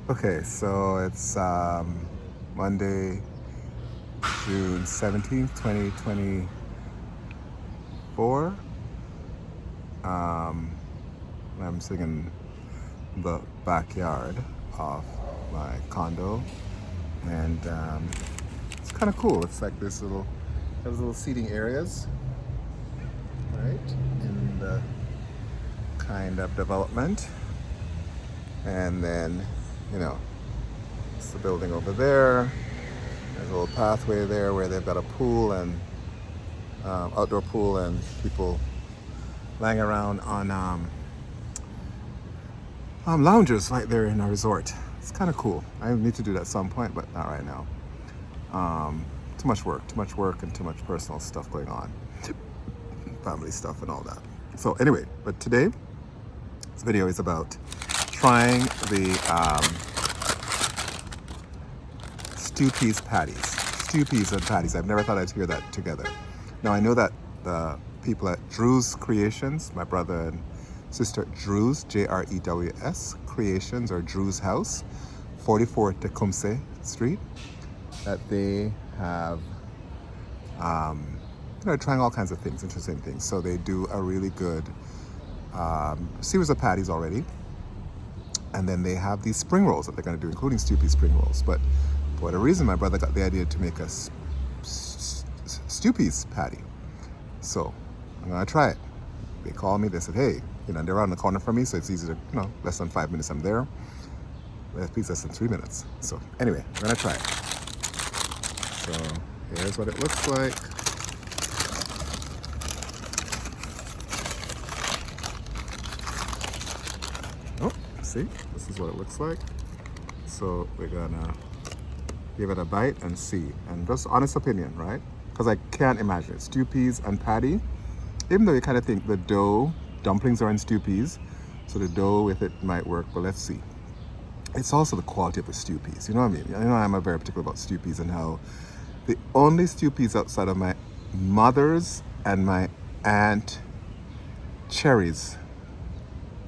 Okay, so it's Monday, June 17th, 2024. Um, I'm sitting in the backyard of my condo, and it's kind of cool. It's like there's little seating areas, right, in the kind of development, and then, you know, it's the building over there. There's a little pathway there where they've got a pool and outdoor pool, and people lying around on loungers like they're in a resort. It's kind of cool. I need to do that at some point, but not right now. Too much work, and too much personal stuff going on, family stuff and all that. So anyway, but today this video is about trying the stew peas patties. Stew peas and patties. I've never thought I'd hear that together. Now I know that the people at Jrews Creations, my brother and sister Jrews, Jrews Creations, or Jrews House, 44 Tecumseh Street, that they have, trying all kinds of things, interesting things. So they do a really good series of patties already, and then they have these spring rolls that they're going to do, including stew pea spring rolls. But for whatever reason, my brother got the idea to make a stew peas patty. So I'm going to try it. They called me, they said, hey, they're around the corner from me, so it's easy to, less than 5 minutes I'm there. Please less than 3 minutes. So anyway, I'm going to try it. So here's what it looks like. Oh, see, this is what it looks like. So we're gonna give it a bite and see. And just honest opinion, right? Because I can't imagine it. Stew peas and patty. Even though you kind of think the dough, dumplings are in stew peas, so the dough with it might work, but let's see. It's also the quality of the stew peas. You know what I mean? I'm a very particular about stew peas, and how the only stew peas outside of my mother's and my aunt Cherry's,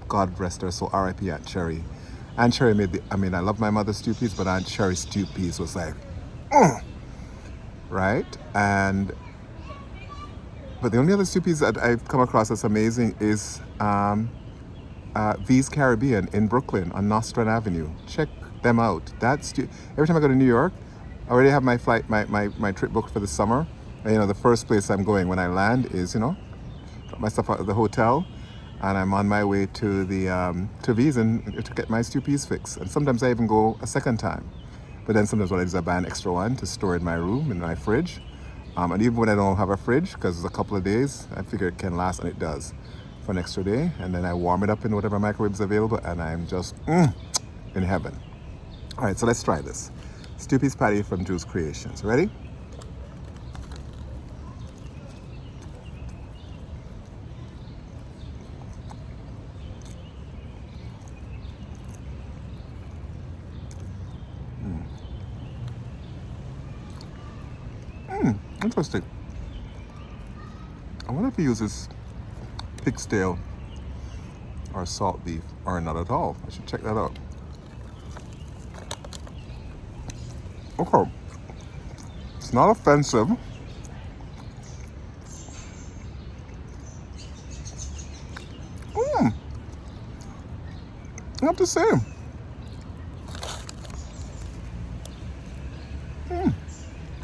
God rest her soul, R.I.P. Aunt Cherry. Aunt Cherry I love my mother's stew peas, but Aunt Cherry's stew peas was like, right? But the only other stew peas that I've come across that's amazing is V's Caribbean in Brooklyn on Nostrand Avenue. Check them out. Every time I go to New York, I already have my flight, my trip booked for the summer. And, the first place I'm going when I land is, drop my stuff out of the hotel, and I'm on my way to the to V's and to get my stew peas fixed. And sometimes I even go a second time. But then sometimes what I do is I buy an extra one to store in my room, in my fridge. And even when I don't have a fridge, because it's a couple of days, I figure it can last, and it does, for an extra day. And then I warm it up in whatever microwave is available, and I'm just in heaven. All right, so let's try this. Stew peas patty from Jrews Creations. Ready? Interesting. I wonder if he uses pig's tail or salt beef, or not at all. I should check that out. Okay. It's not offensive. Not the same.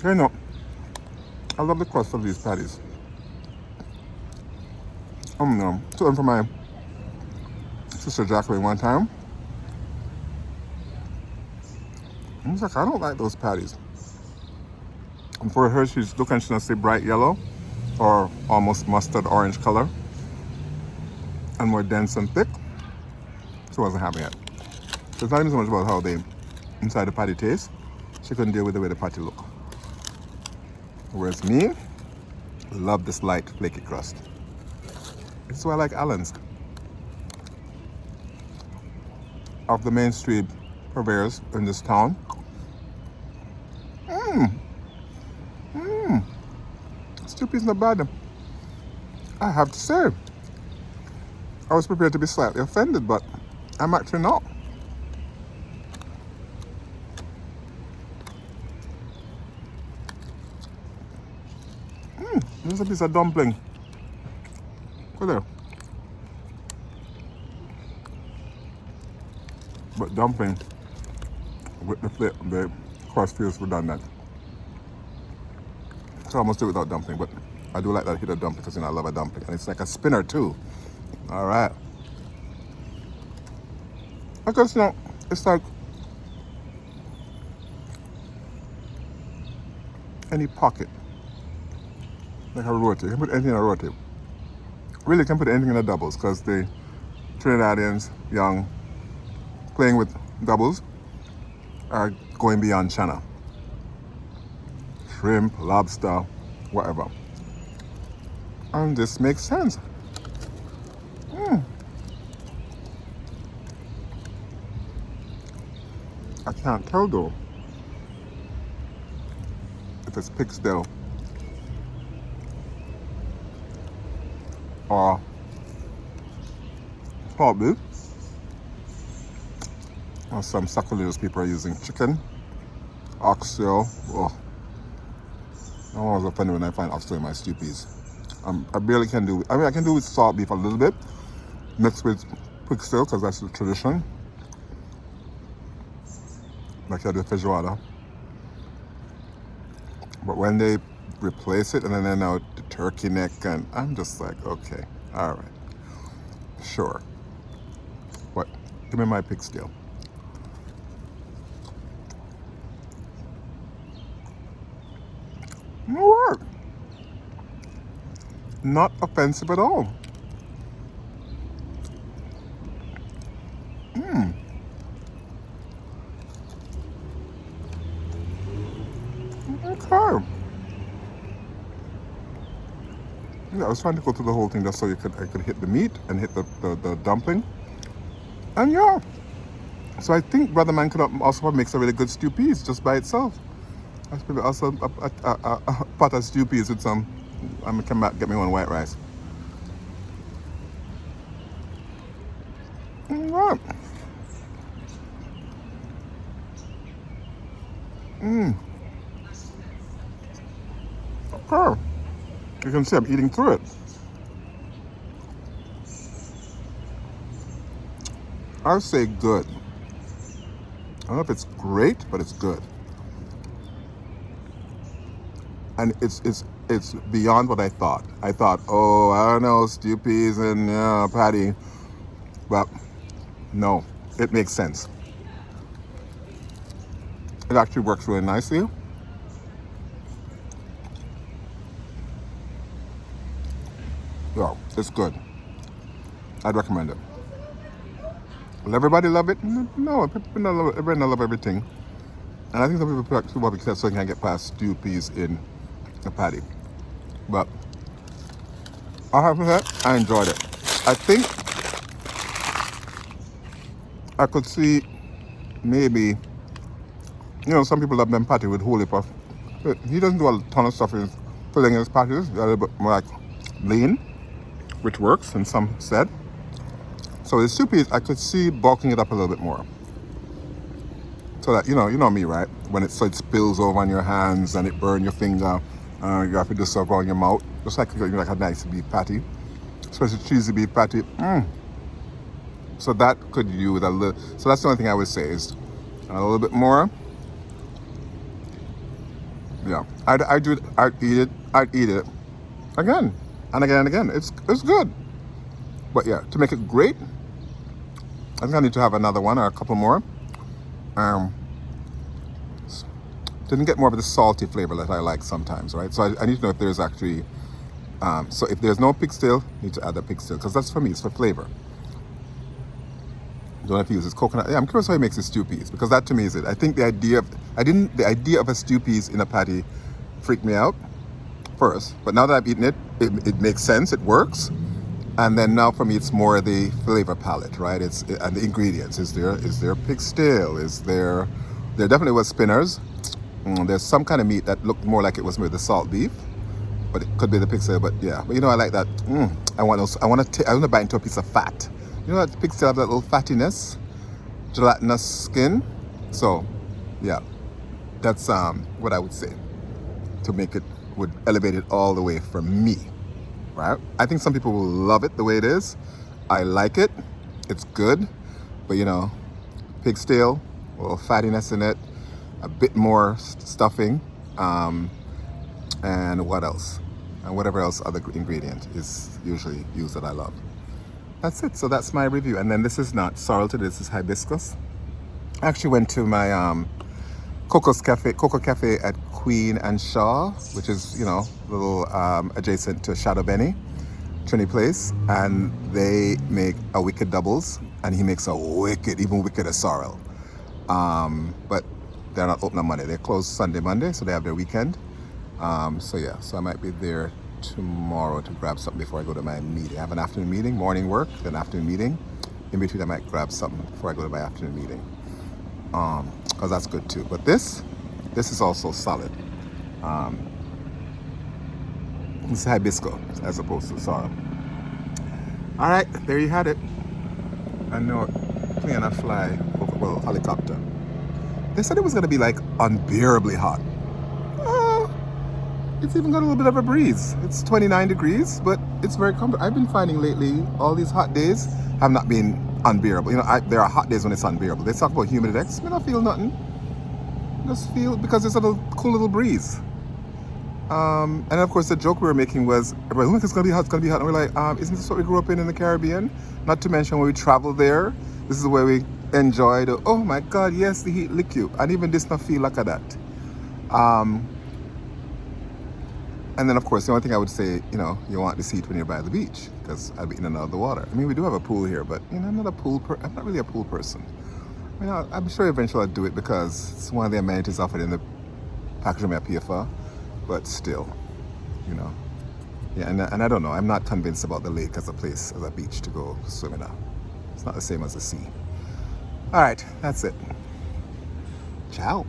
No. I love the crust of these patties. No. So for my sister Jacqueline one time, I was like, I don't like those patties. And for her, she's looking, she's gonna say bright yellow or almost mustard orange color and more dense and thick. She wasn't having it. So it's not even so much about how they inside the patty taste. She couldn't deal with the way the patty look. Whereas me, love this light flaky crust. This is why I like Allen's. Of the mainstream purveyors in this town. Stew peas not bad. I have to say, I was prepared to be slightly offended, but I'm actually not. There's a piece of dumpling. Go there. But dumpling with the crust feels redundant. So I almost do it without dumpling, but I do like that hit of dumpling because I love a dumpling. And it's like a spinner too. All right. Because it's like any pocket. Like a roti. You can put anything in a roti. Really, you can put anything in the doubles because the Trinidadians, young, playing with doubles, are going beyond China. Shrimp, lobster, whatever. And this makes sense. I can't tell though if it's pig still or pork beef. Or some sacrilegious people are using chicken, oxtail. Oh, I'm always offended when I find oxtail in my stew peas. I barely can do it. I mean, I can do with salt beef a little bit, mixed with pig still, because that's the tradition. Like I do feijoada. But when they replace it and then now the turkey neck, and I'm just like, okay, all right, sure. But give me my pig still. Alright. Not offensive at all. Okay. Yeah, I was trying to go through the whole thing just so I could hit the meat and hit the dumpling. And yeah. So I think Brother Man could also make a really good stew peas just by itself. That's maybe also a pot of stew peas with some. I'm gonna come back get me one white rice. Alright. Okay. You can see I'm eating through it. I would say good. I don't know if it's great, but it's good. And it's beyond what I thought. I thought, oh, I don't know, stew peas and patty. But no, it makes sense. It actually works really nicely. Yeah, it's good. I'd recommend it. Will everybody love it? No, everybody don't love everything. And I think some people put too much because so they can't get past stew peas in a patty. But I have to say, I enjoyed it. I think I could see maybe, some people love them patty with holy puff. He doesn't do a ton of stuff in filling his patties. They're a little bit more like lean, which works in some said. So the stew peas, I could see bulking it up a little bit more. So that, you know me, right? When it spills over on your hands and it burns your finger, you have to do stuff on your mouth. Just like a nice beef patty, especially cheesy beef patty. So that could do with a little. So that's the only thing I would say is a little bit more. Yeah, I'd eat it again and again and again. It's good. But yeah, to make it great, I think I need to have another one or a couple more. Didn't get more of the salty flavor that I like sometimes, right? So I need to know if there's actually, so if there's no pig still, I need to add the pig still, because that's for me, it's for flavor. Don't have to use this coconut. Yeah, I'm curious how he makes his stew peas, because that to me is it. I think the idea of a stew peas in a patty freaked me out first, but now that I've eaten it, it makes sense, it works. And then now for me, it's more the flavor palette, right? And the ingredients. Is there pig still? There definitely was spinners. There's some kind of meat that looked more like it was made the salt beef, but it could be the pig still. But yeah, but I like that. I want to bite into a piece of fat. That pig still have that little fattiness, gelatinous skin. So yeah, that's what I would say to make it would elevate it all the way for me, right? I think some people will love it the way it is. I like it. It's good, but you know, pig's tail, a little fattiness in it, a bit more stuffing, and what else? And whatever else other ingredient is usually used that I love. That's it. So that's my review. And then this is not sorrel today, this is hibiscus. I actually went to my Cocoa Cafe at Queen and Shaw, which is, you know, a little adjacent to Shadow Benny, Trinity Place, and they make a wicked doubles, and he makes a wicked, even wickeder sorrel. But they're not open on Monday. They're closed Sunday, Monday, so they have their weekend. So yeah, so I might be there tomorrow to grab something before I go to my meeting. I have an afternoon meeting, morning work, then afternoon meeting. In between, I might grab something before I go to my afternoon meeting. Because that's good too. But this is also solid. It's hibiscus as opposed to sorrel. All right, there you had it. I know plane and fly over, well, helicopter. They said it was going to be like unbearably hot. It's even got a little bit of a breeze. It's 29 degrees, but it's very comfortable. I've been finding lately all these hot days have not been unbearable. You know, there are hot days when it's unbearable. They talk about humid index. I don't feel nothing. Just feel, because there's a cool little breeze. And of course, the joke we were making was, everybody, oh, it's gonna be hot, it's gonna be hot. And we're like, isn't this what we grew up in the Caribbean? Not to mention when we travel there, this is where we enjoy the, oh my God, yes, the heat lick you. And even this not feel like that. And then, of course, the only thing I would say, you know, you want this heat when you're by the beach, because I'll be in and out of the water. I mean, we do have a pool here, but, you know, I'm not really a pool person. I mean, I'm sure eventually I'll do it because it's one of the amenities offered in the package I pay for, but still, you know. Yeah, and I don't know, I'm not convinced about the lake as a place, as a beach to go swimming at. It's not the same as the sea. All right, that's it. Ciao.